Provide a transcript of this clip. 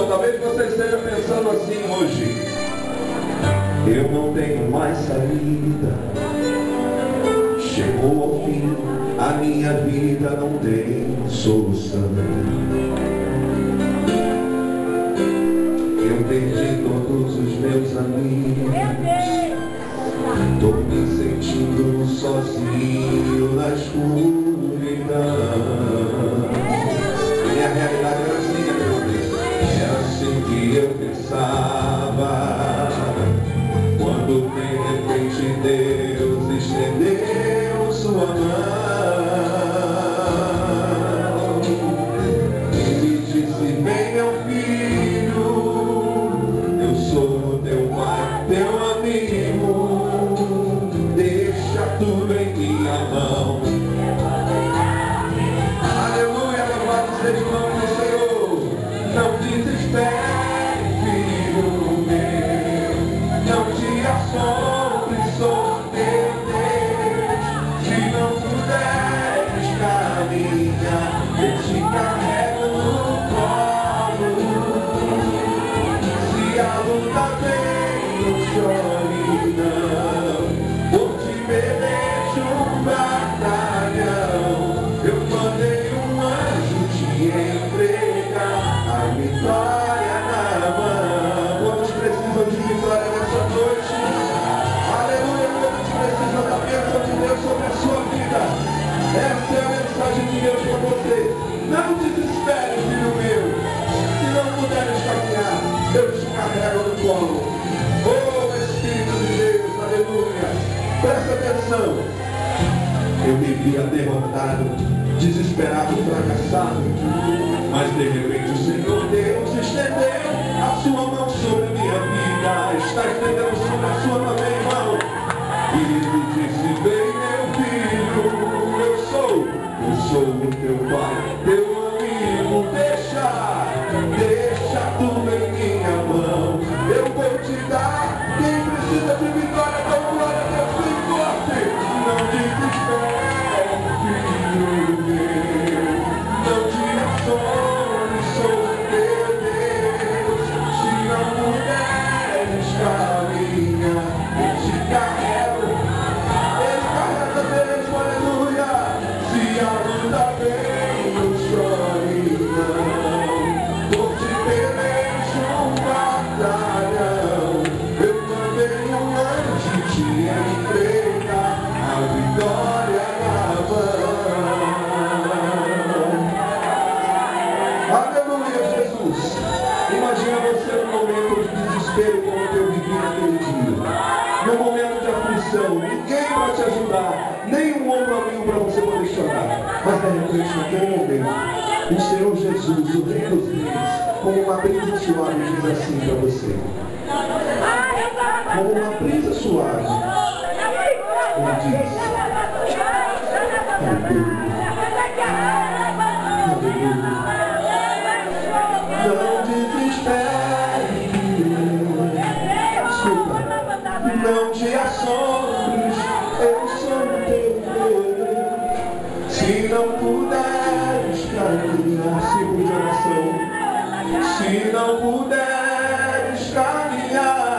atenção, talvez você esteja pensando assim hoje: eu não tenho mais saída, chegou ao fim, a minha vida não tem solução. Eu perdi todos os meus amigos, tô me sentindo sozinho na escuridão. Minha realidade era assim, meu Deus, era assim que eu pensava, quando de repente Deus estendeu sua mão e me disse: vem, meu filho, eu sou teu pai, teu amigo, deixa tudo em minha mão. Aleluia, louvado seja o nome do Senhor. Não desespere, filho meu, não te assombres, sou teu Deus. Se não puderes caminhar, eu te carrego no colo. Se a luta vem, não chore não, por ti pelejo um batalhão. Eu mandei um anjo te entregar a vitória na mão. Quantos precisam de vitória nessa noite? Aleluia, quantos precisam da bênção de Deus sobre a sua vida? Essa é a mensagem de Deus para você. Não desespere, filho meu. Se não puderes caminhar, eu te carrego no colo. Oh, Espírito de Deus, aleluia. Presta atenção. Eu vivia derrotado, desesperado, fracassado, mas de repente o Senhor Deus estendeu a sua mão sobre a minha vida. Está estendendo sobre a sua também, irmão. E ele disse: vem, meu filho, eu sou o teu pai, teu amigo, deixa tudo em minha mão. Eu vou te dar, quem precisa de vitória, com glória a Deus, bem forte. Não desespere, filho meu, não te assombres, sou teu Deus. Se não puderes caminhar, eu te carrego. Ele carrega mesmo, aleluia. Se a luta vem, não chore não, por te pelejo um batalhão. Eu mandei um anjo te entregar a vitória na mão. Aleluia, Jesus. Imagina você num momento de desespero como eu vivi naquele dia. Num momento de aflição, ninguém vai te ajudar, nem um ombro amigo para você poder chorar. Mas de repente, naquele momento, o Senhor Jesus, o Rei dos Reis, como uma brisa suave, diz assim para você: como uma brisa suave, ele diz: aleluia, aleluia. Não desespere, escuta, não te assombres, eu sou teu Deus. Se não puderes caminhar, círculo de oração. Se não puderes caminhar,